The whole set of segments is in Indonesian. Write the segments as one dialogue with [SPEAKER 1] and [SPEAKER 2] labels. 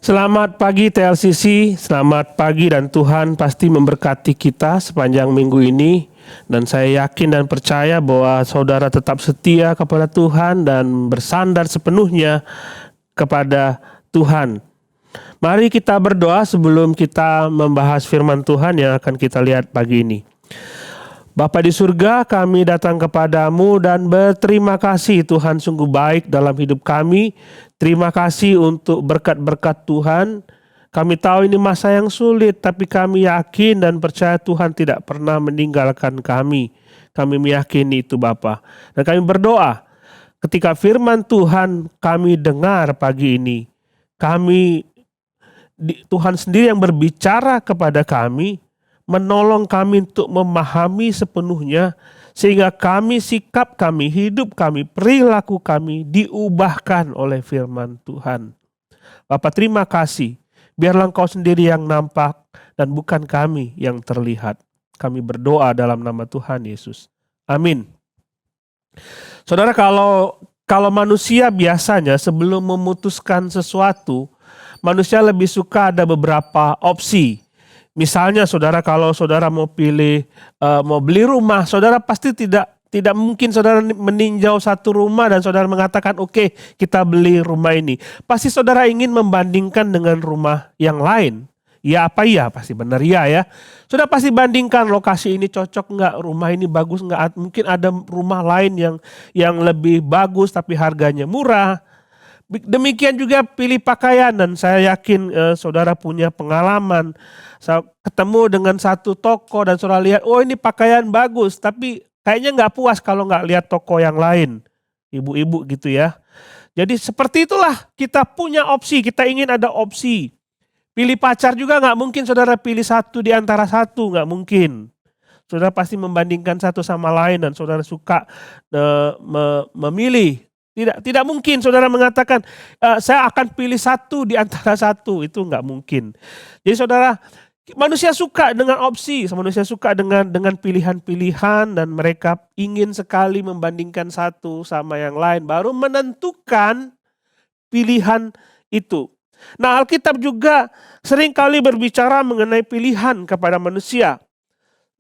[SPEAKER 1] Selamat pagi TLCC, selamat pagi dan Tuhan pasti memberkati kita sepanjang minggu ini. Dan saya yakin dan percaya bahwa saudara tetap setia kepada Tuhan dan bersandar sepenuhnya kepada Tuhan. Mari kita berdoa sebelum kita membahas firman Tuhan yang akan kita lihat pagi ini. Bapa di surga, kami datang kepadamu dan berterima kasih Tuhan sungguh baik dalam hidup kami. Terima kasih untuk berkat-berkat Tuhan. Kami tahu ini masa yang sulit, tapi kami yakin dan percaya Tuhan tidak pernah meninggalkan kami. Kami meyakini itu Bapa. Dan kami berdoa ketika firman Tuhan kami dengar pagi ini. Tuhan sendiri yang berbicara kepada kami, menolong kami untuk memahami sepenuhnya, sehingga sikap kami, hidup kami, perilaku kami diubahkan oleh firman Tuhan. Bapa terima kasih, biarlah Engkau sendiri yang nampak dan bukan kami yang terlihat. Kami berdoa dalam nama Tuhan Yesus. Amin. Saudara, kalau manusia biasanya sebelum memutuskan sesuatu, manusia lebih suka ada beberapa opsi. Misalnya saudara, kalau saudara mau beli rumah, saudara pasti tidak mungkin saudara meninjau satu rumah dan saudara mengatakan oke, kita beli rumah ini. Pasti saudara ingin membandingkan dengan rumah yang lain. Ya apa iya? Pasti benar ya. Saudara pasti bandingkan lokasi ini cocok enggak, rumah ini bagus enggak. Mungkin ada rumah lain yang lebih bagus tapi harganya murah. Demikian juga pilih pakaian, dan saya yakin saudara punya pengalaman. Saya ketemu dengan satu toko dan saudara lihat, oh ini pakaian bagus, tapi kayaknya nggak puas kalau nggak lihat toko yang lain. Ibu-ibu gitu ya. Jadi seperti itulah, kita punya opsi, kita ingin ada opsi. Pilih pacar juga nggak mungkin saudara pilih satu di antara satu, nggak mungkin. Saudara pasti membandingkan satu sama lain dan saudara suka memilih. Tidak mungkin saudara mengatakan saya akan pilih satu di antara satu, itu nggak mungkin. Jadi saudara, manusia suka dengan opsi, manusia suka dengan pilihan-pilihan, dan mereka ingin sekali membandingkan satu sama yang lain baru menentukan pilihan itu. Nah, Alkitab juga seringkali berbicara mengenai pilihan kepada manusia.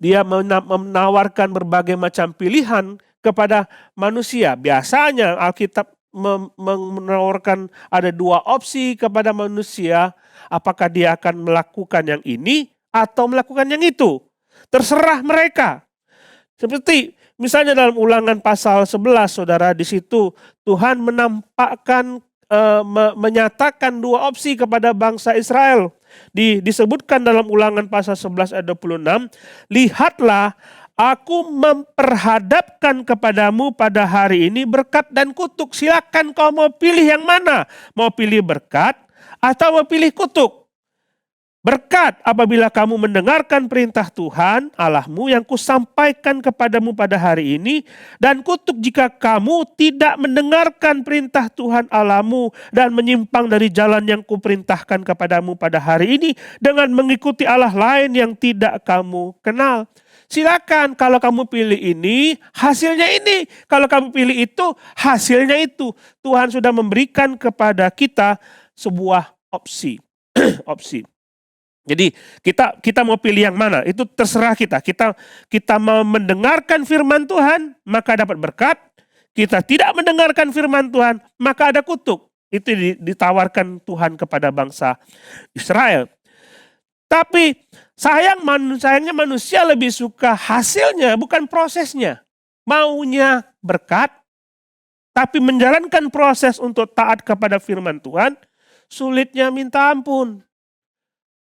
[SPEAKER 1] Dia menawarkan berbagai macam pilihan kepada manusia. Biasanya Alkitab menawarkan ada dua opsi kepada manusia. Apakah dia akan melakukan yang ini atau melakukan yang itu. Terserah mereka. Seperti misalnya dalam Ulangan pasal 11, saudara, di situ Tuhan menyatakan dua opsi kepada bangsa Israel. Disebutkan dalam Ulangan pasal 11 ayat 26, lihatlah, aku memperhadapkan kepadamu pada hari ini berkat dan kutuk. Silakan kau mau pilih yang mana? Mau pilih berkat atau mau pilih kutuk? Berkat apabila kamu mendengarkan perintah Tuhan Allahmu yang kusampaikan kepadamu pada hari ini, dan kutuk jika kamu tidak mendengarkan perintah Tuhan Allahmu dan menyimpang dari jalan yang kuperintahkan kepadamu pada hari ini dengan mengikuti Allah lain yang tidak kamu kenal. Silakan, kalau kamu pilih ini, hasilnya ini. Kalau kamu pilih itu, hasilnya itu. Tuhan sudah memberikan kepada kita sebuah opsi. opsi. Jadi kita mau pilih yang mana, itu terserah kita. Kita mau mendengarkan firman Tuhan, maka dapat berkat. Kita tidak mendengarkan firman Tuhan, maka ada kutuk. Itu ditawarkan Tuhan kepada bangsa Israel. Tapi sayangnya manusia lebih suka hasilnya, bukan prosesnya. Maunya berkat, tapi menjalankan proses untuk taat kepada firman Tuhan, sulitnya minta ampun.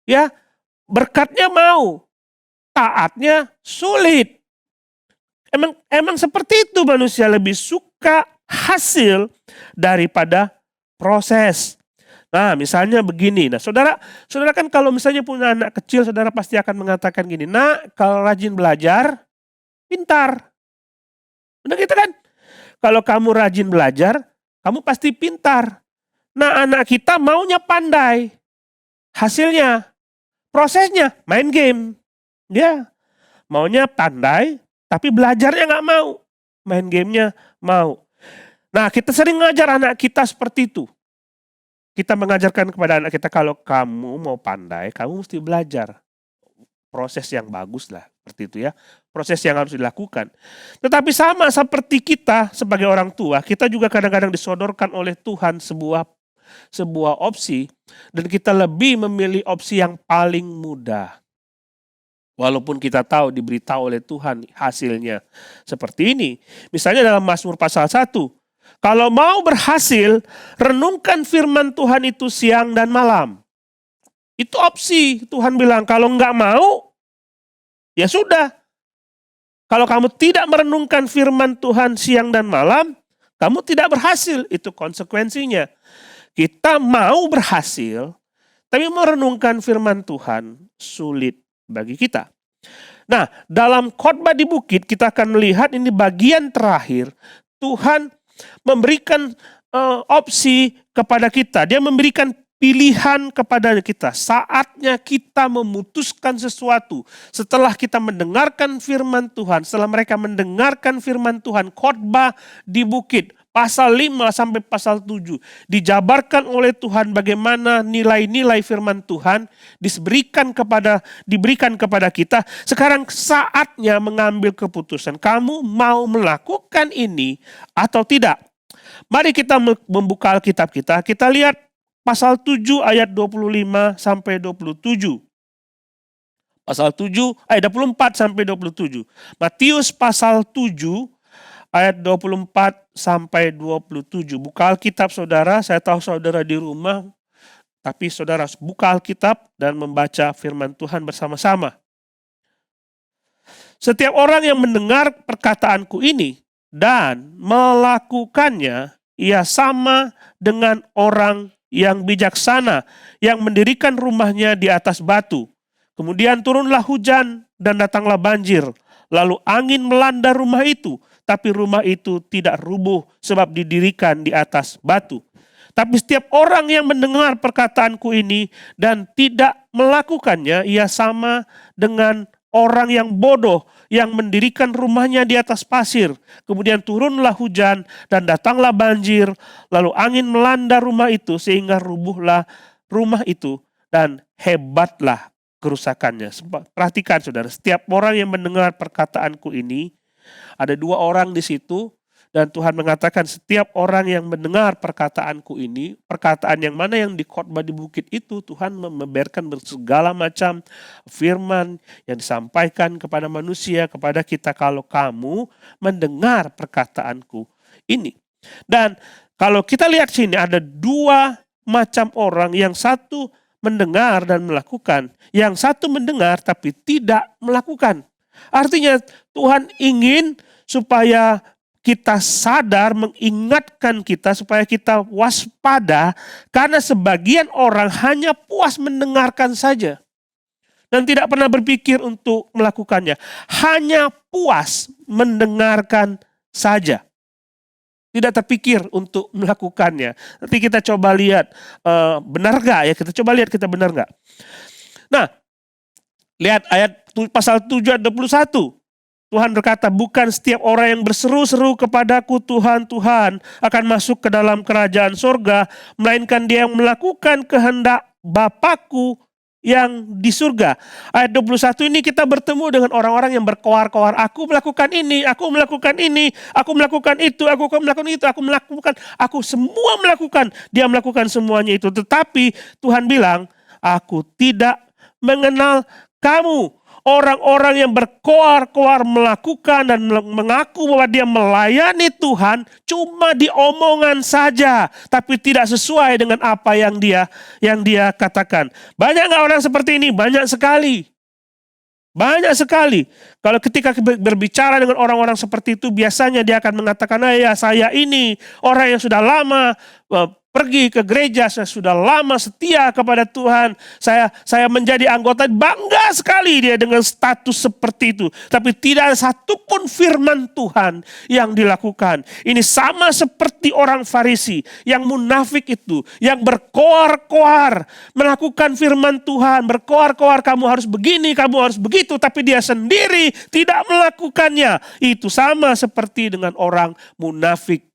[SPEAKER 1] Ya, berkatnya mau, taatnya sulit. Emang seperti itu, manusia lebih suka hasil daripada proses. Nah, misalnya begini. Nah, saudara kan kalau misalnya punya anak kecil, saudara pasti akan mengatakan gini, nak, kalau rajin belajar, pintar. Benar gitu kan? Kalau kamu rajin belajar, kamu pasti pintar. Nah, anak kita maunya pandai. Hasilnya, prosesnya main game. Ya, maunya pandai, tapi belajarnya nggak mau. Main gamenya mau. Nah, kita sering ngajar anak kita seperti itu. kita mengajarkan kepada anak kita, kalau kamu mau pandai, kamu mesti belajar. Proses yang bagus lah, seperti itu ya. Proses yang harus dilakukan. Tetapi sama seperti kita sebagai orang tua, kita juga kadang-kadang disodorkan oleh Tuhan sebuah opsi, dan kita lebih memilih opsi yang paling mudah. Walaupun kita tahu diberitahu oleh Tuhan hasilnya seperti ini. Misalnya dalam Mazmur pasal 1. Kalau mau berhasil, renungkan firman Tuhan itu siang dan malam. Itu opsi. Tuhan bilang, kalau nggak mau, ya sudah. Kalau kamu tidak merenungkan firman Tuhan siang dan malam, kamu tidak berhasil. Itu konsekuensinya. Kita mau berhasil, tapi merenungkan firman Tuhan sulit bagi kita. Nah, dalam khotbah di bukit kita akan melihat ini bagian terakhir. Tuhan memberikan opsi kepada kita. Dia memberikan pilihan kepada kita. Saatnya kita memutuskan sesuatu. Setelah kita mendengarkan firman Tuhan, setelah mereka mendengarkan firman Tuhan, khotbah di bukit, pasal 5 sampai pasal 7, dijabarkan oleh Tuhan bagaimana nilai-nilai firman Tuhan diberikan kepada kita. Sekarang saatnya mengambil keputusan. Kamu mau melakukan ini atau tidak? Mari kita membuka Alkitab kita. Kita lihat pasal 7 ayat 25 sampai 27. Pasal 7 ayat 24 sampai 27. Matius pasal 7 ayat 24 sampai 27. Buka Alkitab saudara, saya tahu saudara di rumah, tapi saudara buka Alkitab dan membaca firman Tuhan bersama-sama. Setiap orang yang mendengar perkataanku ini dan melakukannya, ia sama dengan orang yang bijaksana yang mendirikan rumahnya di atas batu. Kemudian turunlah hujan dan datanglah banjir. Lalu angin melanda rumah itu, tapi rumah itu tidak rubuh sebab didirikan di atas batu. Tapi setiap orang yang mendengar perkataanku ini dan tidak melakukannya, ia sama dengan orang yang bodoh yang mendirikan rumahnya di atas pasir. Kemudian turunlah hujan dan datanglah banjir, lalu angin melanda rumah itu sehingga rubuhlah rumah itu dan hebatlah kerusakannya. Perhatikan saudara, setiap orang yang mendengar perkataanku ini, ada dua orang di situ, dan Tuhan mengatakan setiap orang yang mendengar perkataanku ini, perkataan yang mana yang dikhotbah di bukit itu, Tuhan membeberkan segala macam firman yang disampaikan kepada manusia, kepada kita, kalau kamu mendengar perkataanku ini. Dan kalau kita lihat sini ada dua macam orang, yang satu mendengar dan melakukan, yang satu mendengar tapi tidak melakukan. Artinya Tuhan ingin supaya kita sadar, mengingatkan kita supaya kita waspada, karena sebagian orang hanya puas mendengarkan saja dan tidak pernah berpikir untuk melakukannya. Hanya puas mendengarkan saja, tidak terpikir untuk melakukannya. Nanti kita coba lihat benar gak ya, kita coba lihat kita benar gak. Nah, lihat ayat pasal 7 ayat 21. Tuhan berkata, bukan setiap orang yang berseru-seru kepadaku Tuhan, Tuhan akan masuk ke dalam kerajaan surga, melainkan dia yang melakukan kehendak Bapakku yang di surga. Ayat 21 ini kita bertemu dengan orang-orang yang berkoar-koar, aku melakukan ini, aku melakukan ini, aku melakukan itu, aku melakukan itu, aku semua melakukan. Dia melakukan semuanya itu. Tetapi Tuhan bilang, aku tidak mengenal kamu. Orang-orang yang berkoar-koar melakukan dan mengaku bahwa dia melayani Tuhan cuma di omongan saja, tapi tidak sesuai dengan apa yang dia katakan. Banyak nggak orang seperti ini? Banyak sekali. Banyak sekali. Kalau ketika berbicara dengan orang-orang seperti itu, biasanya dia akan mengatakan, ya saya ini orang yang sudah lama pergi ke gereja, saya sudah lama setia kepada Tuhan, saya menjadi anggota, bangga sekali dia dengan status seperti itu. Tapi tidak ada satupun firman Tuhan yang dilakukan. Ini sama seperti orang Farisi yang munafik itu, yang berkoar-koar melakukan firman Tuhan, berkoar-koar kamu harus begini, kamu harus begitu, tapi dia sendiri tidak melakukannya. Itu sama seperti dengan orang munafik.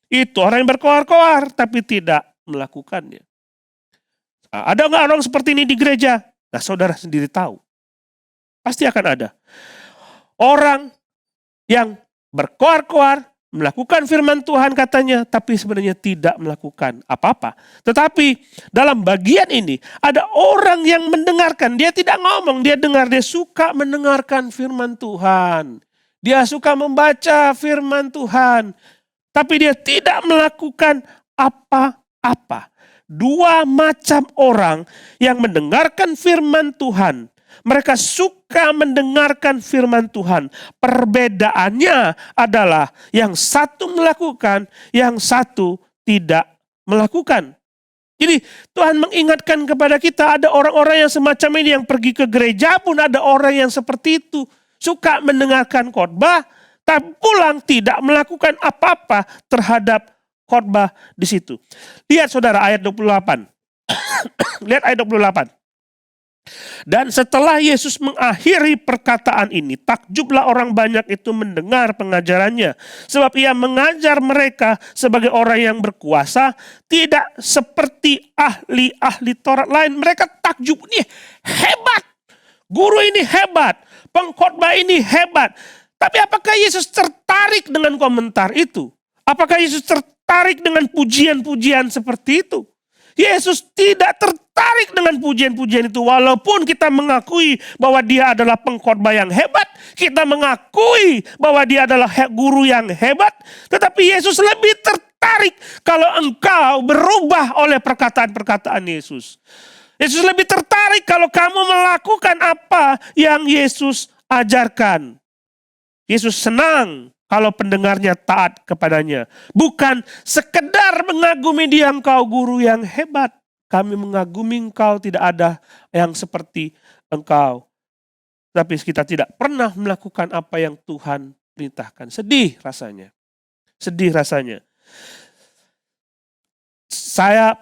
[SPEAKER 1] Itu orang yang berkoar-koar tapi tidak melakukannya. Nah, ada nggak orang seperti ini di gereja? Nah, saudara sendiri tahu. Pasti akan ada. Orang yang berkoar-koar, melakukan firman Tuhan katanya, tapi sebenarnya tidak melakukan apa-apa. Tetapi dalam bagian ini, ada orang yang mendengarkan. Dia tidak ngomong, dia dengar. Dia suka mendengarkan firman Tuhan. Dia suka membaca firman Tuhan. Tapi dia tidak melakukan apa-apa. Dua macam orang yang mendengarkan firman Tuhan. Mereka suka mendengarkan firman Tuhan. Perbedaannya adalah yang satu melakukan, yang satu tidak melakukan. Jadi Tuhan mengingatkan kepada kita, ada orang-orang yang semacam ini yang pergi ke gereja pun ada orang yang seperti itu. Suka mendengarkan khotbah, tapi pulang tidak melakukan apa-apa terhadap khotbah di situ. Lihat saudara ayat 28. Lihat ayat 28. Dan setelah Yesus mengakhiri perkataan ini, takjublah orang banyak itu mendengar pengajarannya. Sebab ia mengajar mereka sebagai orang yang berkuasa, tidak seperti ahli-ahli Taurat lain. Mereka takjub, ini hebat. Guru ini hebat, pengkhotbah ini hebat. Tapi apakah Yesus tertarik dengan komentar itu? Apakah Yesus tertarik dengan pujian-pujian seperti itu? Yesus tidak tertarik dengan pujian-pujian itu. Walaupun kita mengakui bahwa dia adalah pengkhotbah yang hebat. Kita mengakui bahwa dia adalah guru yang hebat. Tetapi Yesus lebih tertarik kalau engkau berubah oleh perkataan-perkataan Yesus. Yesus lebih tertarik kalau kamu melakukan apa yang Yesus ajarkan. Yesus senang kalau pendengarnya taat kepadanya. Bukan sekedar mengagumi dia, engkau guru yang hebat. Kami mengagumi engkau, tidak ada yang seperti engkau. Tapi kita tidak pernah melakukan apa yang Tuhan perintahkan. Sedih rasanya. Sedih rasanya. Saya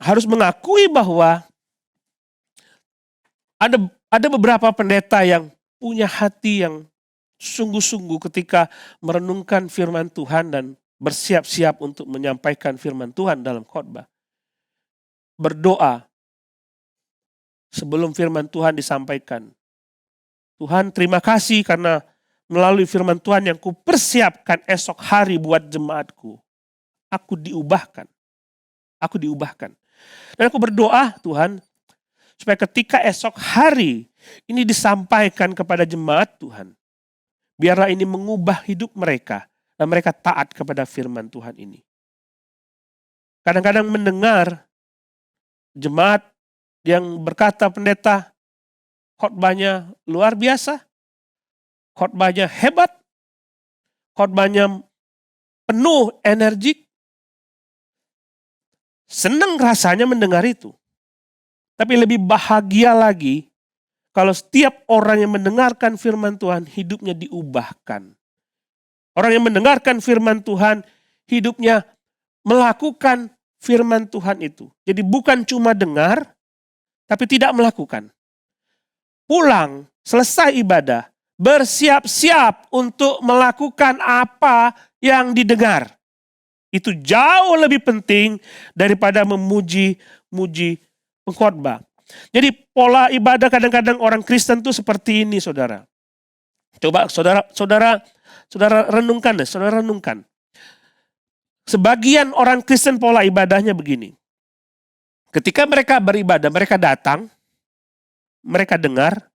[SPEAKER 1] harus mengakui bahwa ada beberapa pendeta yang punya hati yang sungguh-sungguh ketika merenungkan firman Tuhan dan bersiap-siap untuk menyampaikan firman Tuhan dalam khotbah. Berdoa sebelum firman Tuhan disampaikan. Tuhan, terima kasih karena melalui firman Tuhan yang kupersiapkan esok hari buat jemaatku. Aku diubahkan. Aku diubahkan. Dan aku berdoa, Tuhan, supaya ketika esok hari ini disampaikan kepada jemaat Tuhan, biarlah ini mengubah hidup mereka dan mereka taat kepada firman Tuhan ini. Kadang-kadang mendengar jemaat yang berkata, pendeta, khotbahnya luar biasa, khotbahnya hebat, khotbahnya penuh energik. Senang rasanya mendengar itu. Tapi lebih bahagia lagi kalau setiap orang yang mendengarkan firman Tuhan, hidupnya diubahkan. Orang yang mendengarkan firman Tuhan, hidupnya melakukan firman Tuhan itu. Jadi bukan cuma dengar, tapi tidak melakukan. Pulang, selesai ibadah, bersiap-siap untuk melakukan apa yang didengar. Itu jauh lebih penting daripada memuji pengkhotbah. Jadi pola ibadah kadang-kadang orang Kristen tuh seperti ini, saudara. Coba saudara renungkan deh, saudara renungkan. Sebagian orang Kristen pola ibadahnya begini. Ketika mereka beribadah, mereka datang, mereka dengar,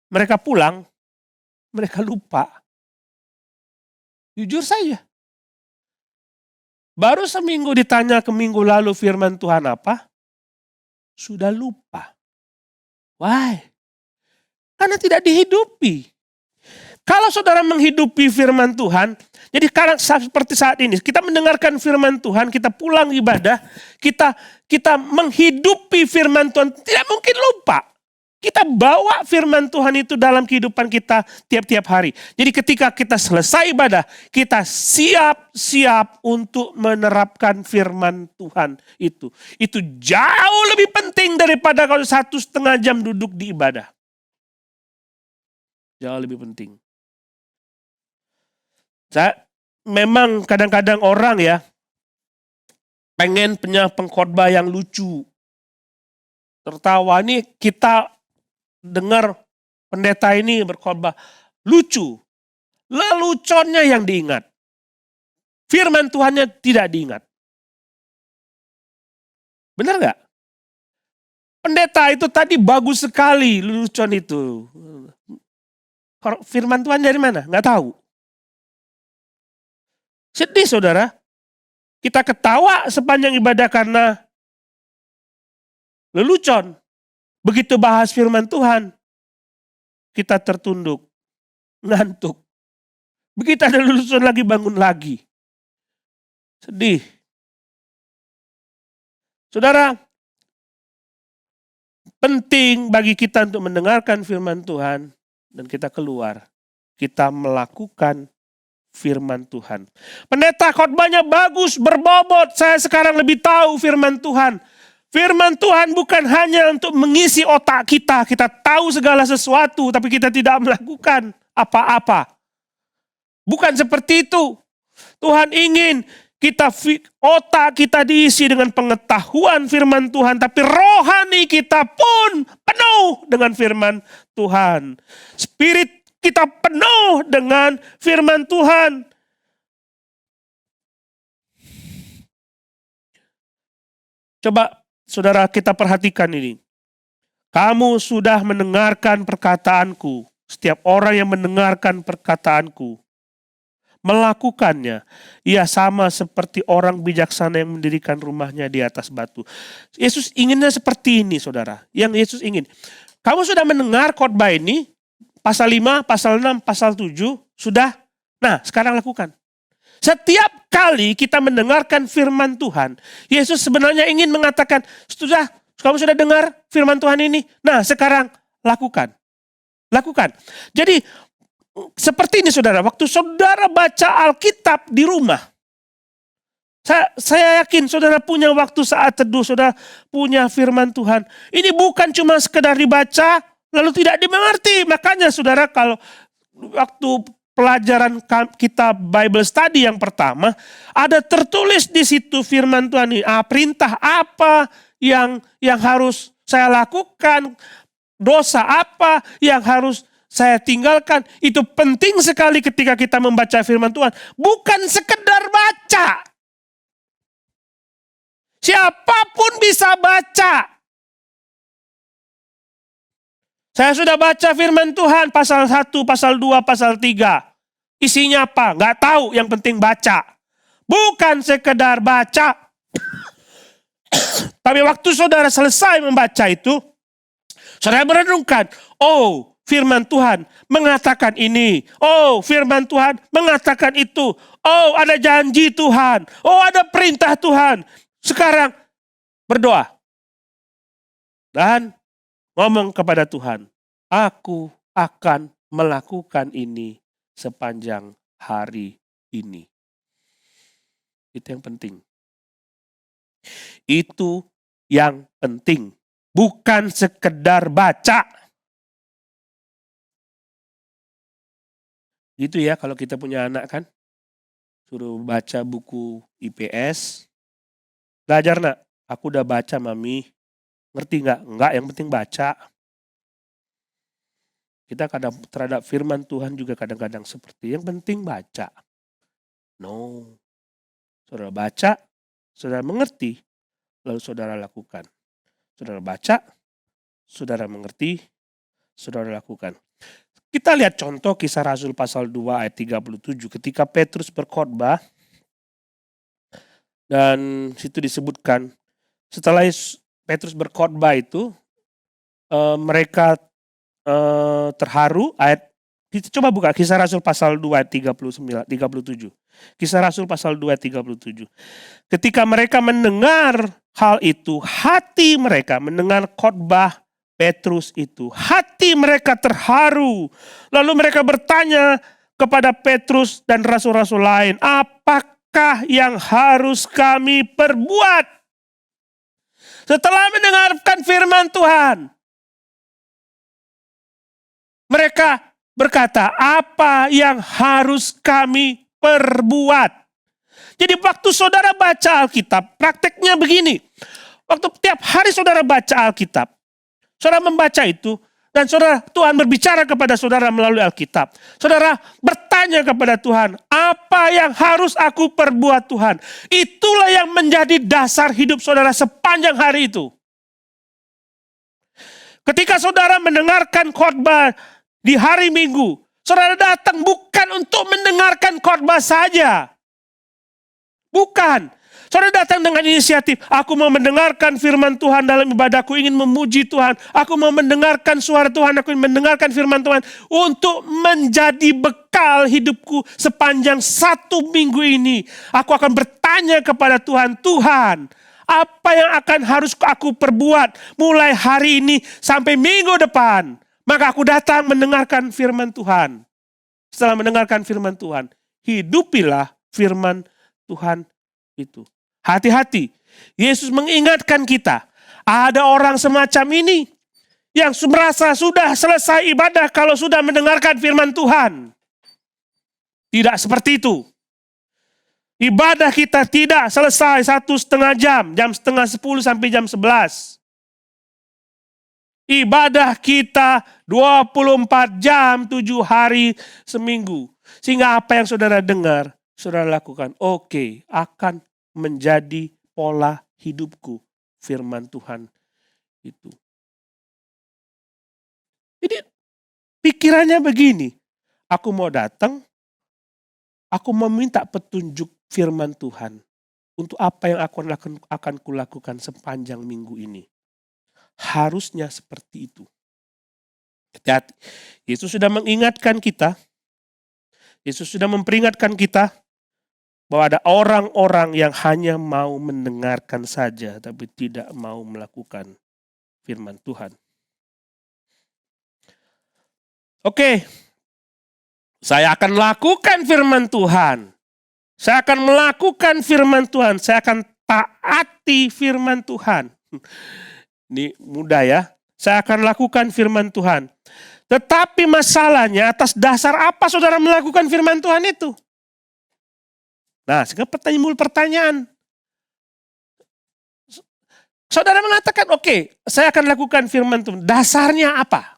[SPEAKER 1] mereka pulang, mereka lupa. Jujur saja. Baru seminggu ditanya ke minggu lalu firman Tuhan apa? Sudah lupa. Why? Karena tidak dihidupi. Kalau saudara menghidupi firman Tuhan, jadi seperti saat ini, kita mendengarkan firman Tuhan, kita pulang ibadah, kita menghidupi firman Tuhan, tidak mungkin lupa. Kita bawa firman Tuhan itu dalam kehidupan kita tiap-tiap hari. Jadi ketika kita selesai ibadah, kita siap-siap untuk menerapkan firman Tuhan itu. Itu jauh lebih penting daripada kalau 1,5 jam duduk di ibadah. Jauh lebih penting. Memang kadang-kadang orang ya pengen punya pengkhotbah yang lucu. tertawa. Ini kita dengar pendeta ini berkhotbah lucu. Leluconnya yang diingat. Firman Tuhannya tidak diingat. Benar nggak? Pendeta itu tadi bagus sekali lelucon itu. Firman Tuhan dari mana? Nggak tahu. Sedih saudara. Kita ketawa sepanjang ibadah karena lelucon. Begitu bahas firman Tuhan, kita tertunduk, ngantuk. Begitu ada lelucon lagi, bangun lagi. Sedih. Saudara, penting bagi kita untuk mendengarkan firman Tuhan dan kita keluar. Kita melakukan firman Tuhan. Pendeta khotbahnya bagus, berbobot. Saya sekarang lebih tahu firman Tuhan. Firman Tuhan bukan hanya untuk mengisi otak kita. Kita tahu segala sesuatu, tapi kita tidak melakukan apa-apa. Bukan seperti itu. Tuhan ingin otak kita diisi dengan pengetahuan firman Tuhan, tapi rohani kita pun penuh dengan firman Tuhan. Spirit kita penuh dengan firman Tuhan. Coba saudara kita perhatikan ini. Kamu sudah mendengarkan perkataanku. Setiap orang yang mendengarkan perkataanku, melakukannya, ia sama seperti orang bijaksana yang mendirikan rumahnya di atas batu. Yesus inginnya seperti ini saudara. Yang Yesus ingin. Kamu sudah mendengar khotbah ini, pasal 5, pasal 6, pasal 7, sudah. Nah, sekarang lakukan. Setiap kali kita mendengarkan firman Tuhan, Yesus sebenarnya ingin mengatakan, kamu sudah dengar firman Tuhan ini? Nah, sekarang lakukan. Lakukan. Jadi, seperti ini saudara, waktu saudara baca Alkitab di rumah, saya yakin saudara punya waktu saat teduh, saudara punya firman Tuhan. Ini bukan cuma sekedar dibaca, lalu tidak dimengerti. Makanya saudara kalau waktu pelajaran kita Bible Study yang pertama, ada tertulis di situ firman Tuhan ini. Perintah apa yang harus saya lakukan, dosa apa yang harus saya tinggalkan. Itu penting sekali ketika kita membaca firman Tuhan. Bukan sekedar baca. Siapapun bisa baca. Saya sudah baca firman Tuhan pasal 1, pasal 2, pasal 3. Isinya apa? Nggak tahu, yang penting baca. Bukan sekedar baca. Tapi waktu saudara selesai membaca itu, saudara merenungkan, oh firman Tuhan mengatakan ini. Oh firman Tuhan mengatakan itu. Oh ada janji Tuhan. Oh ada perintah Tuhan. Sekarang berdoa. Dan ngomong kepada Tuhan, aku akan melakukan ini sepanjang hari ini. Itu yang penting. Itu yang penting. Bukan sekedar baca. Gitu ya kalau kita punya anak kan. Suruh baca buku IPS. Belajar nak, aku udah baca mami. Ngerti nggak? Enggak, yang penting baca. Kita kadang terhadap firman Tuhan juga kadang-kadang seperti yang penting baca. No. Saudara baca, saudara mengerti, lalu saudara lakukan. Saudara baca, saudara mengerti, saudara lakukan. Kita lihat contoh Kisah Rasul pasal 2 ayat 37 ketika Petrus berkhotbah. Dan situ disebutkan setelah Petrus berkhotbah itu mereka terharu. Kita coba buka Kisah Rasul pasal 2 ayat 37. Kisah Rasul pasal 2 ayat 37. Ketika mereka mendengar hal itu, hati mereka mendengar khotbah Petrus itu, hati mereka terharu. Lalu mereka bertanya kepada Petrus dan rasul-rasul lain, apakah yang harus kami perbuat? Setelah mendengarkan firman Tuhan, mereka berkata, apa yang harus kami perbuat? Jadi waktu saudara baca Alkitab, prakteknya begini. Waktu tiap hari saudara baca Alkitab, saudara membaca itu, dan saudara, Tuhan berbicara kepada saudara melalui Alkitab. Saudara bertanya kepada Tuhan, apa yang harus aku perbuat Tuhan? Itulah yang menjadi dasar hidup saudara sepanjang hari itu. Ketika saudara mendengarkan khotbah di hari Minggu, saudara datang bukan untuk mendengarkan khotbah saja. Bukan. Saudara datang dengan inisiatif, aku mau mendengarkan firman Tuhan dalam ibadahku, ingin memuji Tuhan. Aku mau mendengarkan suara Tuhan, aku ingin mendengarkan firman Tuhan. Untuk menjadi bekal hidupku sepanjang 1 minggu ini. Aku akan bertanya kepada Tuhan, Tuhan, apa yang akan harus aku perbuat mulai hari ini sampai minggu depan. Maka aku datang mendengarkan firman Tuhan. Setelah mendengarkan firman Tuhan, hidupilah firman Tuhan itu. Hati-hati, Yesus mengingatkan kita, ada orang semacam ini yang merasa sudah selesai ibadah kalau sudah mendengarkan firman Tuhan. Tidak seperti itu. Ibadah kita tidak selesai 1,5 jam, jam setengah 10 sampai jam 11. Ibadah kita 24 jam, 7 hari seminggu. Sehingga apa yang saudara dengar, saudara lakukan. Oke, akan menjadi pola hidupku, firman Tuhan itu. Jadi pikirannya begini, aku mau datang, aku meminta petunjuk firman Tuhan untuk apa yang akan kulakukan sepanjang minggu ini. Harusnya seperti itu. Hati-hati. Yesus sudah mengingatkan kita, Yesus sudah memperingatkan kita, bahwa ada orang-orang yang hanya mau mendengarkan saja, tapi tidak mau melakukan firman Tuhan. Oke, saya akan lakukan firman Tuhan. Saya akan melakukan firman Tuhan. Saya akan taati firman Tuhan. Ini mudah ya. Saya akan lakukan firman Tuhan. Tetapi masalahnya atas dasar apa saudara melakukan firman Tuhan itu? Nah, sekarang pertanyaan. Saudara mengatakan, oke, saya akan lakukan firman Tuhan. Dasarnya apa?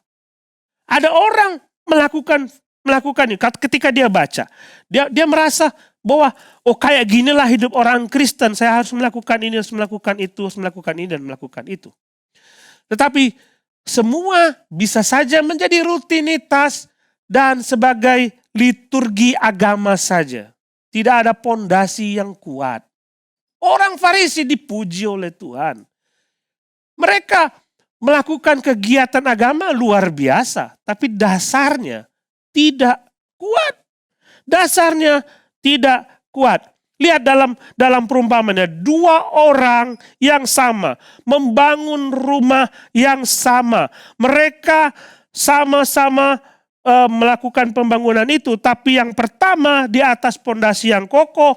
[SPEAKER 1] Ada orang melakukan ini ketika dia baca. Dia merasa bahwa, oh kayak ginilah hidup orang Kristen. Saya harus melakukan ini, harus melakukan itu, harus melakukan ini, dan melakukan itu. Tetapi semua bisa saja menjadi rutinitas dan sebagai liturgi agama saja. Tidak ada pondasi yang kuat. Orang Farisi dipuji oleh Tuhan. Mereka melakukan kegiatan agama luar biasa. Tapi dasarnya tidak kuat. Dasarnya tidak kuat. Lihat dalam perumpamannya. 2 orang yang sama. Membangun rumah yang sama. Mereka sama-sama melakukan pembangunan itu, tapi yang pertama di atas pondasi yang kokoh,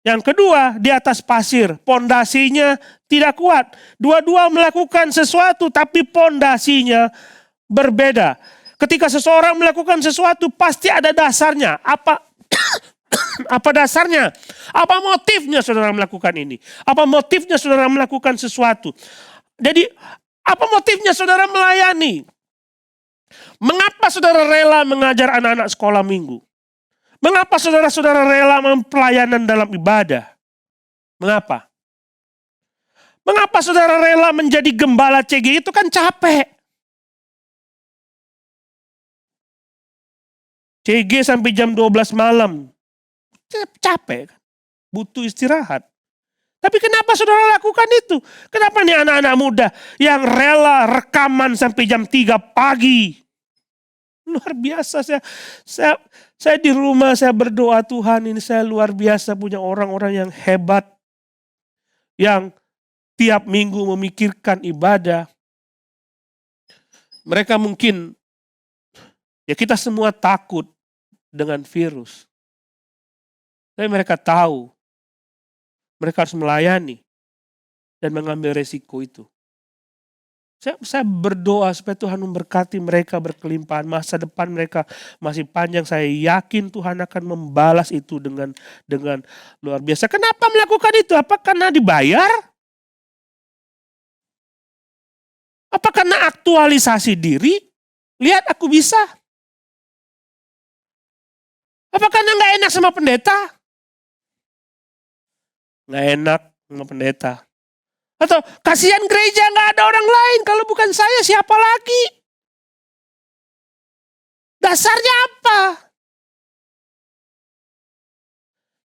[SPEAKER 1] yang kedua di atas pasir, pondasinya tidak kuat. Dua-dua melakukan sesuatu tapi pondasinya berbeda. Ketika seseorang melakukan sesuatu pasti ada dasarnya. Apa dasarnya? Apa motifnya saudara melakukan ini? Apa motifnya saudara melakukan sesuatu? Jadi apa motifnya saudara melayani? Mengapa saudara rela mengajar anak-anak sekolah minggu? Mengapa saudara-saudara rela mempelayanan dalam ibadah? Mengapa? Mengapa saudara rela menjadi gembala CG? Itu kan capek. CG sampai jam 12 malam. Capek kan? Butuh istirahat. Tapi kenapa saudara lakukan itu? Kenapa nih anak-anak muda yang rela rekaman sampai jam 3 pagi? Luar biasa. Saya di rumah, saya berdoa, Tuhan ini saya luar biasa punya orang-orang yang hebat. Yang tiap minggu memikirkan ibadah. Mereka mungkin, ya kita semua takut dengan virus. Tapi mereka tahu, mereka harus melayani dan mengambil resiko itu. Saya berdoa supaya Tuhan memberkati mereka berkelimpahan. Masa depan mereka masih panjang. Saya yakin Tuhan akan membalas itu dengan luar biasa. Kenapa melakukan itu? Apa karena dibayar? Apa karena aktualisasi diri? Lihat aku bisa. Apa karena nggak enak sama pendeta? Nggak enak sama pendeta. Atau kasihan gereja nggak ada orang lain. Kalau bukan saya siapa lagi? Dasarnya apa?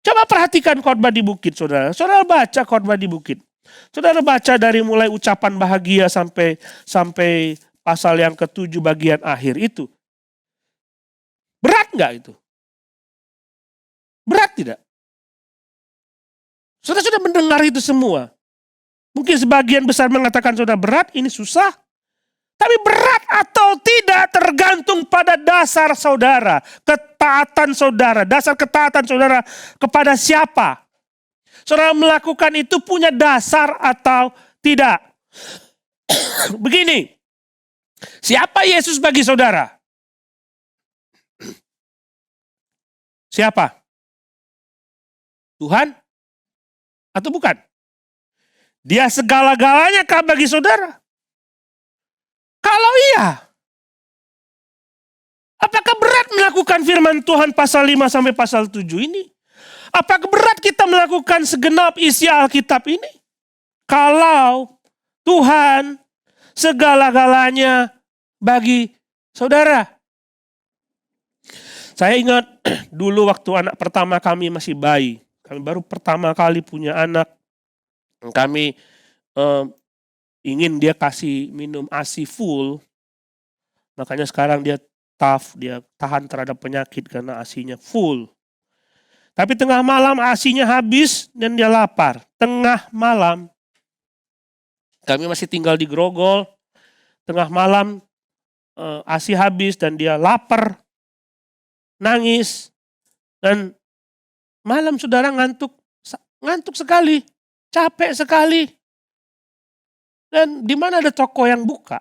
[SPEAKER 1] Coba perhatikan khotbah di bukit, saudara. Saudara baca khotbah di bukit. Saudara baca dari mulai ucapan bahagia sampai pasal yang ke-7 bagian akhir itu. Berat nggak itu? Berat tidak? Saudara sudah mendengar itu semua. Mungkin sebagian besar mengatakan saudara berat, ini susah. Tapi berat atau tidak tergantung pada dasar saudara. Ketaatan saudara, dasar ketaatan saudara kepada siapa. Saudara melakukan itu punya dasar atau tidak. Begini, siapa Yesus bagi saudara? Siapa? Tuhan? Atau bukan? Dia segala-galanya kah bagi saudara? Kalau iya, apakah berat melakukan firman Tuhan pasal 5 sampai pasal 7 ini? Apakah berat kita melakukan segenap isi Alkitab ini? Kalau Tuhan segala-galanya bagi saudara. Saya ingat dulu waktu anak pertama kami masih bayi. Kami baru pertama kali punya anak. Kami ingin dia kasih minum ASI full. Makanya sekarang dia tough, dia tahan terhadap penyakit karena ASI-nya full. Tapi tengah malam ASI-nya habis dan dia lapar. Tengah malam. Kami masih tinggal di Grogol. Tengah malam ASI habis dan dia lapar. Nangis. Dan malam saudara ngantuk sekali. Capek sekali. Dan di mana ada toko yang buka?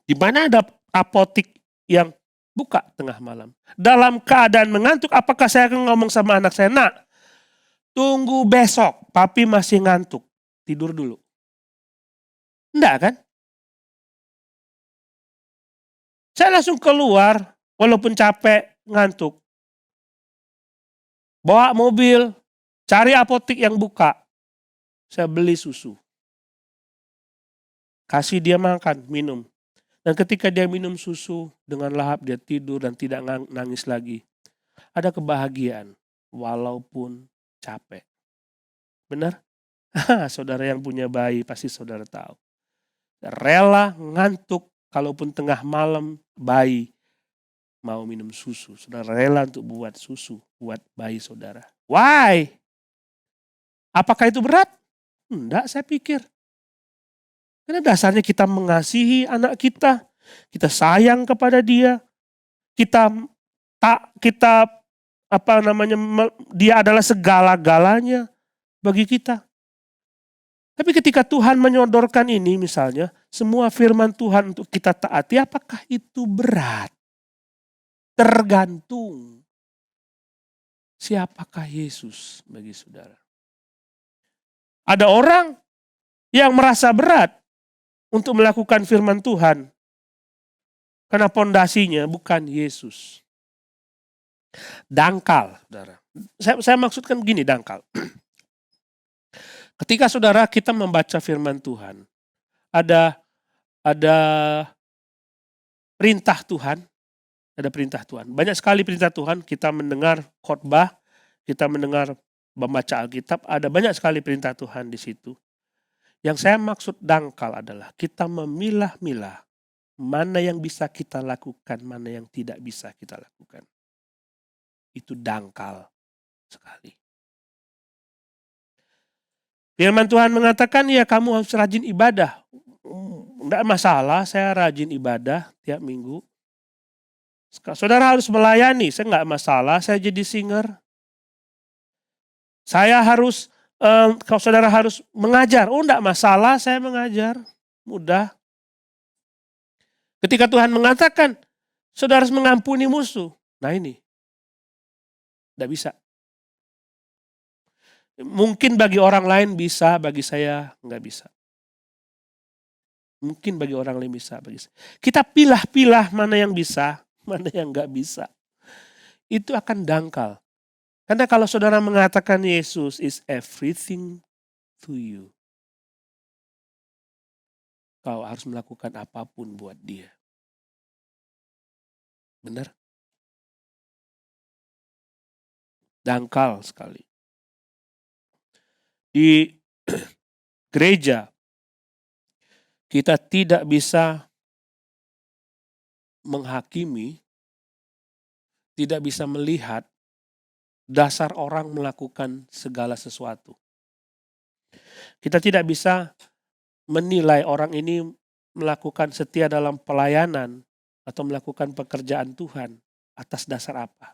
[SPEAKER 1] Di mana ada apotik yang buka tengah malam? Dalam keadaan mengantuk, apakah saya akan ngomong sama anak saya, nak, tunggu besok, papi masih ngantuk, tidur dulu. Enggak kan? Saya langsung keluar, walaupun capek, ngantuk. Bawa mobil, cari apotik yang buka. Saya beli susu. Kasih dia makan, minum. Dan ketika dia minum susu, dengan lahap dia tidur dan tidak nangis lagi. Ada kebahagiaan, walaupun capek. Benar? Saudara yang punya bayi, pasti saudara tahu. Rela ngantuk, kalaupun tengah malam bayi mau minum susu. Saudara rela untuk buat susu, buat bayi saudara. Why? Apakah itu berat? Enggak, saya pikir. Karena dasarnya kita mengasihi anak kita sayang kepada dia, dia adalah segala-galanya bagi kita. Tapi ketika Tuhan menyodorkan ini misalnya, semua firman Tuhan untuk kita taati, apakah itu berat? Tergantung siapakah Yesus bagi saudara. Ada orang yang merasa berat untuk melakukan firman Tuhan. Karena pondasinya bukan Yesus. Dangkal, saudara. Saya maksudkan begini, dangkal. Ketika saudara kita membaca firman Tuhan, ada perintah Tuhan, ada perintah Tuhan. Banyak sekali perintah Tuhan, kita mendengar khotbah, kita mendengar membaca Alkitab, ada banyak sekali perintah Tuhan di situ. Yang saya maksud dangkal adalah kita memilah-milah mana yang bisa kita lakukan, mana yang tidak bisa kita lakukan. Itu dangkal sekali. Firman Tuhan mengatakan, ya kamu harus rajin ibadah. Tidak masalah, saya rajin ibadah tiap minggu. Saudara harus melayani, saya nggak masalah, saya jadi singer. Saya harus, kalau saudara harus mengajar, enggak masalah saya mengajar, mudah. Ketika Tuhan mengatakan, saudara harus mengampuni musuh, nah ini, enggak bisa. Mungkin bagi orang lain bisa, bagi saya enggak bisa. Mungkin bagi orang lain bisa. Kita pilah-pilah mana yang bisa, mana yang nggak bisa. Itu akan dangkal. Karena kalau saudara mengatakan Yesus is everything to you, kau harus melakukan apapun buat dia. Benar? Dangkal sekali. Di gereja, kita tidak bisa menghakimi, tidak bisa melihat dasar orang melakukan segala sesuatu. Kita tidak bisa menilai orang ini melakukan setia dalam pelayanan atau melakukan pekerjaan Tuhan atas dasar apa.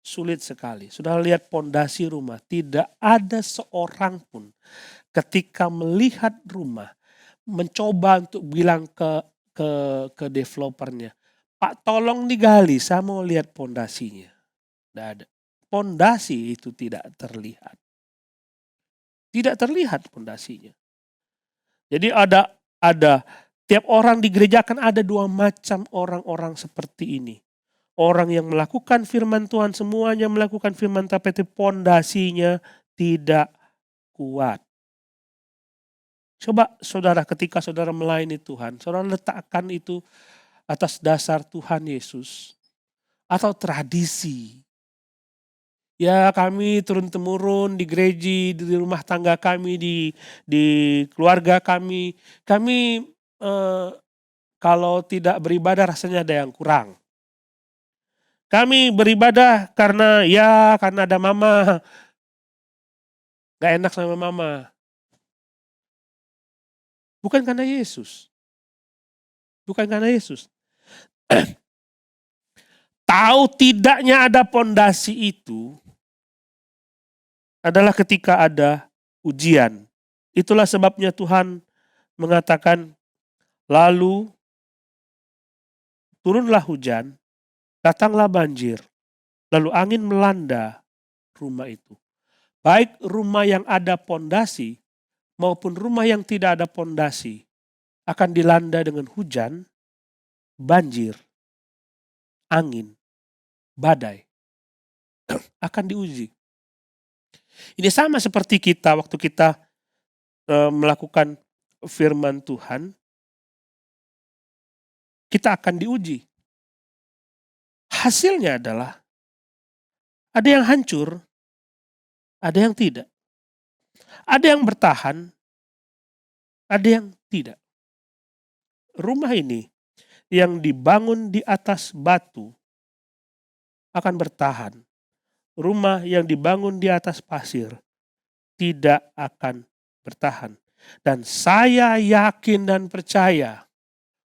[SPEAKER 1] Sulit sekali. Sudah lihat pondasi rumah, tidak ada seorang pun ketika melihat rumah mencoba untuk bilang ke developernya, Pak tolong digali, saya mau lihat pondasinya. Tidak ada. Pondasi itu tidak terlihat. Tidak terlihat pondasinya. Jadi ada tiap orang di gereja kan ada dua macam orang-orang seperti ini. Orang yang melakukan firman Tuhan, semuanya melakukan firman, tapi pondasinya tidak kuat. Coba saudara, ketika saudara melayani Tuhan, saudara letakkan itu atas dasar Tuhan Yesus atau tradisi. Ya, kami turun-temurun di gereja, di rumah tangga kami, di keluarga kami. Kami kalau tidak beribadah rasanya ada yang kurang. Kami beribadah karena ada mama. Gak enak sama mama. Bukan karena Yesus. Bukan karena Yesus. Tahu tidaknya ada pondasi itu adalah ketika ada ujian. Itulah sebabnya Tuhan mengatakan, lalu turunlah hujan, datanglah banjir, lalu angin melanda rumah itu. Baik rumah yang ada pondasi maupun rumah yang tidak ada pondasi akan dilanda dengan hujan, banjir, angin, badai. Akan diuji. Ini sama seperti kita waktu kita melakukan firman Tuhan, kita akan diuji. Hasilnya adalah ada yang hancur, ada yang tidak. Ada yang bertahan, ada yang tidak. Rumah ini yang dibangun di atas batu akan bertahan. Rumah yang dibangun di atas pasir tidak akan bertahan. Dan saya yakin dan percaya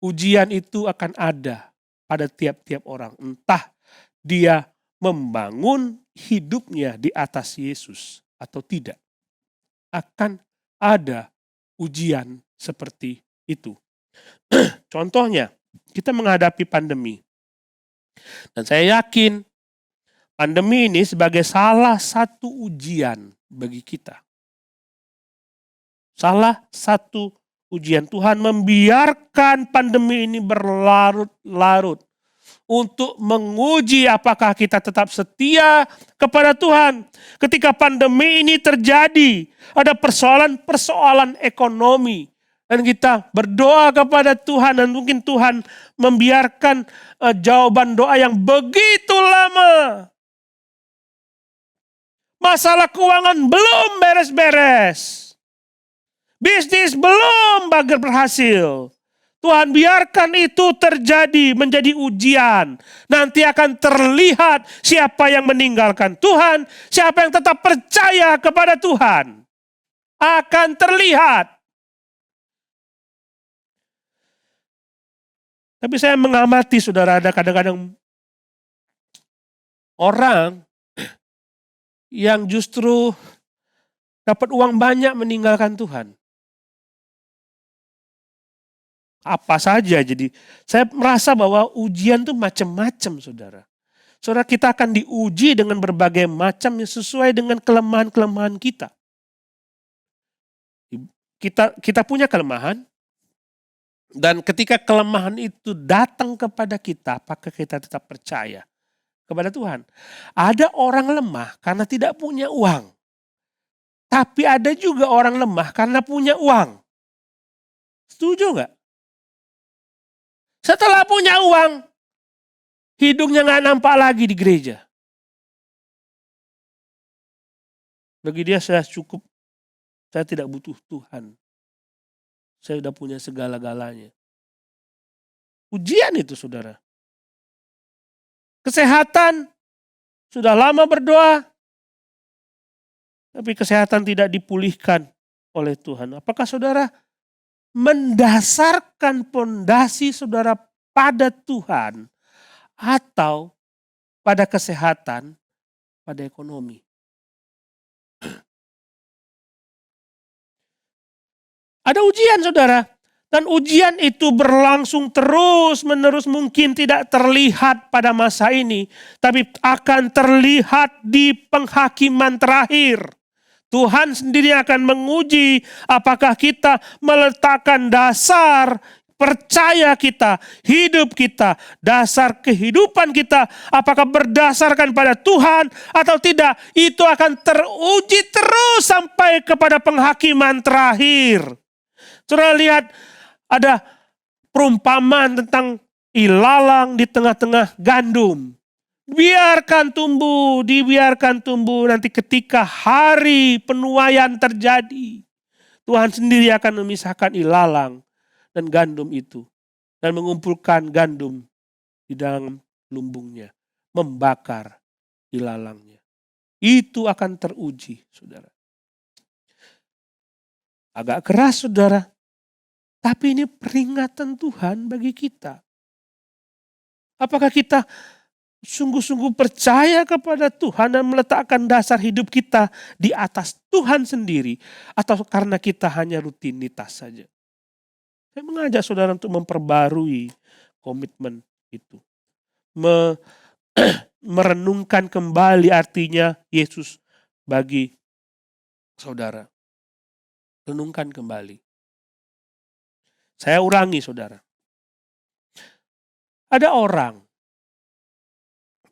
[SPEAKER 1] ujian itu akan ada pada tiap-tiap orang. Entah dia membangun hidupnya di atas Yesus atau tidak. Akan ada ujian seperti itu. Contohnya, kita menghadapi pandemi. Dan saya yakin pandemi ini sebagai salah satu ujian bagi kita. Salah satu ujian. Tuhan membiarkan pandemi ini berlarut-larut untuk menguji apakah kita tetap setia kepada Tuhan. Ketika pandemi ini terjadi, ada persoalan ekonomi. Dan kita berdoa kepada Tuhan dan mungkin Tuhan membiarkan jawaban doa yang begitu lama. Masalah keuangan belum beres-beres. Bisnis belum berhasil. Tuhan biarkan itu terjadi menjadi ujian. Nanti akan terlihat siapa yang meninggalkan Tuhan, siapa yang tetap percaya kepada Tuhan. Akan terlihat. Tapi saya mengamati saudara, ada kadang-kadang orang yang justru dapat uang banyak meninggalkan Tuhan. Apa saja, jadi saya merasa bahwa ujian itu macam-macam saudara. Saudara, kita akan diuji dengan berbagai macam yang sesuai dengan kelemahan-kelemahan kita. Kita punya kelemahan, Dan ketika kelemahan itu datang kepada kita, apakah kita tetap percaya kepada Tuhan? Ada orang lemah karena tidak punya uang. Tapi ada juga orang lemah karena punya uang. Setuju nggak? Setelah punya uang, hidungnya nggak nampak lagi di gereja. Bagi dia, saya cukup. Saya tidak butuh Tuhan. Saya sudah punya segala-galanya. Ujian itu, saudara. Kesehatan, sudah lama berdoa, tapi kesehatan tidak dipulihkan oleh Tuhan. Apakah saudara mendasarkan pondasi saudara pada Tuhan atau pada kesehatan, pada ekonomi? Ada ujian, saudara. Dan ujian itu berlangsung terus-menerus, mungkin tidak terlihat pada masa ini, tapi akan terlihat di penghakiman terakhir. Tuhan sendiri akan menguji apakah kita meletakkan dasar percaya kita, hidup kita, dasar kehidupan kita, apakah berdasarkan pada Tuhan atau tidak. Itu akan teruji terus sampai kepada penghakiman terakhir. Saudara lihat, ada perumpamaan tentang ilalang di tengah-tengah gandum. Biarkan dibiarkan tumbuh, nanti ketika hari penuaian terjadi, Tuhan sendiri akan memisahkan ilalang dan gandum itu. Dan mengumpulkan gandum di dalam lumbungnya, membakar ilalangnya. Itu akan teruji, saudara. Agak keras, saudara. Tapi ini peringatan Tuhan bagi kita. Apakah kita sungguh-sungguh percaya kepada Tuhan dan meletakkan dasar hidup kita di atas Tuhan sendiri, atau karena kita hanya rutinitas saja? Saya mengajak saudara untuk memperbarui komitmen itu. Merenungkan kembali artinya Yesus bagi saudara. Renungkan kembali. Saya ulangi, saudara. Ada orang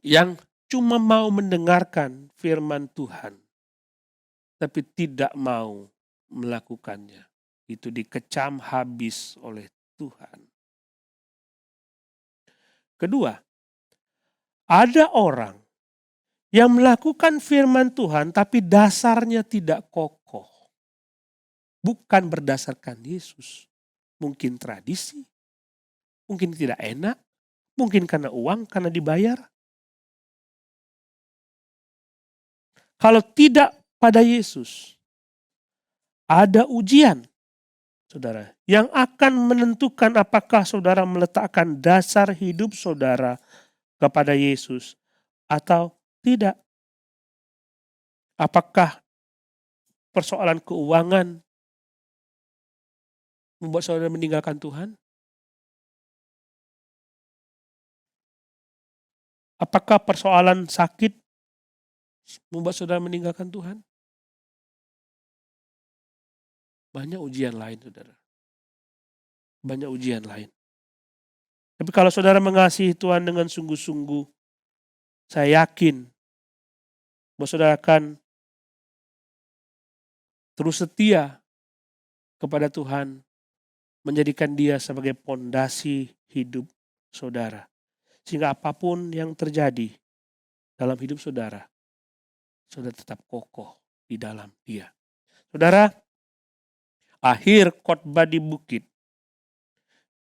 [SPEAKER 1] yang cuma mau mendengarkan firman Tuhan, tapi tidak mau melakukannya. Itu dikecam habis oleh Tuhan. Kedua, ada orang yang melakukan firman Tuhan, tapi dasarnya tidak kokoh. Bukan berdasarkan Yesus. Mungkin tradisi, mungkin tidak enak, mungkin karena uang, karena dibayar. Kalau tidak pada Yesus, ada ujian, saudara, yang akan menentukan apakah saudara meletakkan dasar hidup saudara kepada Yesus atau tidak. Apakah persoalan keuangan membuat saudara meninggalkan Tuhan? Apakah persoalan sakit membuat saudara meninggalkan Tuhan? Banyak ujian lain, saudara. Banyak ujian lain. Tapi kalau saudara mengasihi Tuhan dengan sungguh-sungguh, saya yakin bahwa saudara akan terus setia kepada Tuhan, menjadikan Dia sebagai pondasi hidup saudara. Sehingga apapun yang terjadi dalam hidup saudara, saudara tetap kokoh di dalam Dia. Saudara, akhir khotbah di bukit,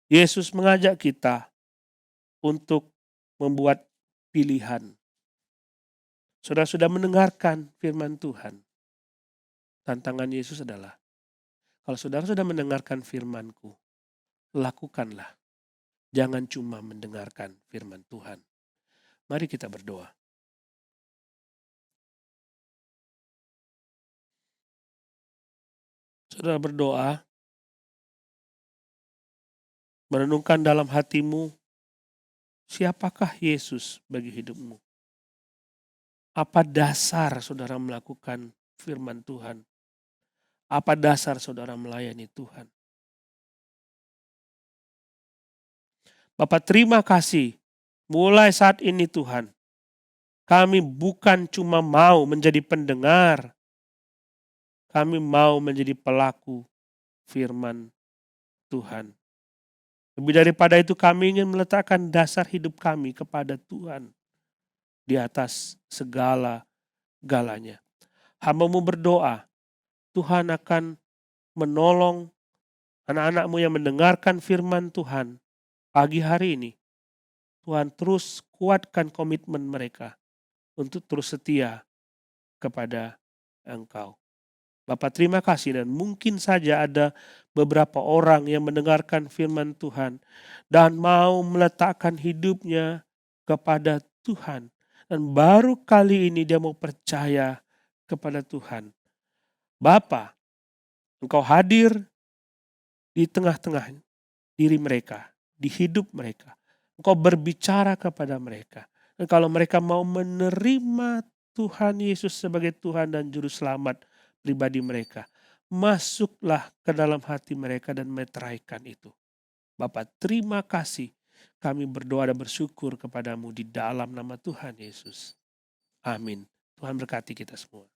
[SPEAKER 1] Yesus mengajak kita untuk membuat pilihan. Saudara sudah mendengarkan firman Tuhan. Tantangan Yesus adalah, kalau saudara sudah mendengarkan firman-Ku, lakukanlah. Jangan cuma mendengarkan firman Tuhan. Mari kita berdoa. Saudara berdoa, merenungkan dalam hatimu, siapakah Yesus bagi hidupmu? Apa dasar saudara melakukan firman Tuhan? Apa dasar saudara melayani Tuhan? Bapak terima kasih, mulai saat ini Tuhan, kami bukan cuma mau menjadi pendengar, kami mau menjadi pelaku firman Tuhan. Lebih daripada itu kami ingin meletakkan dasar hidup kami kepada Tuhan di atas segala-galanya. Hamba-Mu berdoa, Tuhan akan menolong anak-anak-Mu yang mendengarkan firman Tuhan pagi hari ini. Tuhan terus kuatkan komitmen mereka untuk terus setia kepada Engkau. Bapak terima kasih, dan mungkin saja ada beberapa orang yang mendengarkan firman Tuhan dan mau meletakkan hidupnya kepada Tuhan. Dan baru kali ini dia mau percaya kepada Tuhan. Bapa, Engkau hadir di tengah-tengah diri mereka, di hidup mereka. Engkau berbicara kepada mereka. Dan kalau mereka mau menerima Tuhan Yesus sebagai Tuhan dan Juru Selamat pribadi mereka, masuklah ke dalam hati mereka dan meteraikan itu. Bapa, terima kasih. Kami berdoa dan bersyukur kepadamu di dalam nama Tuhan Yesus. Amin. Tuhan berkati kita semua.